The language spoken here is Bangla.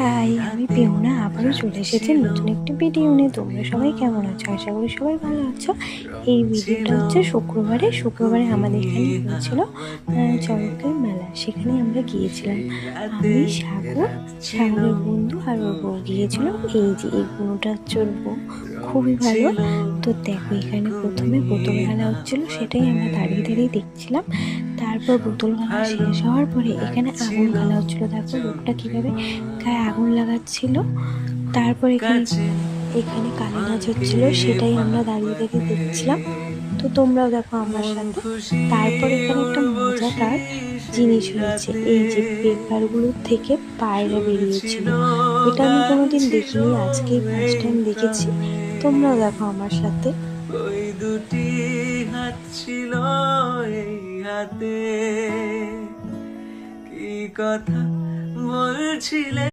হাই, আমি পিওনা আবারও চলে এসেছি নতুন একটি ভিডিও নিয়ে। তোমরা সবাই কেমন আছো? আশা করি সবাই ভালো আছো। এই ভিডিওটা হচ্ছে শুক্রবারে আমাদের এখানে হয়েছিল চড়কের মেলা। সেখানে আমরা গিয়েছিলাম। আমি, সাগরের বন্ধু আর ওর বউ গিয়েছিল। এই বুনুটা হচ্ছে ওর বউ, খুবই ভালো। তো দেখো, এখানে প্রথমে বোতল খেলা হচ্ছিল, সেটাই আমরা দাঁড়িয়ে দাঁড়িয়ে দেখছিলাম। তারপর বোতল খেলা শেষ হওয়ার পরে এখানে আগুন খেলা হচ্ছিল। দেখো লোকটা কিভাবে গায়ে আগুন লাগাচ্ছিল। তারপর এখানে এখানে কালী নাচ হচ্ছিল, সেটাই আমরা দাঁড়িয়ে দাঁড়িয়ে দেখছিলাম। তো তোমরাও দেখো আমার সাথে। তারপর এখানে একটা মজাদার জিনিস হয়েছে, এই যে পেপারগুলোর থেকে পায়রা বেরিয়েছিল। এটা আমি কোনোদিন দেখিনি, আজকেই ফার্স্ট টাইম দেখেছি। তোমরাও দেখো আমার সাথে। ওই দুটি হাত ছিল এই হাতে, কি কথা বলছিলে।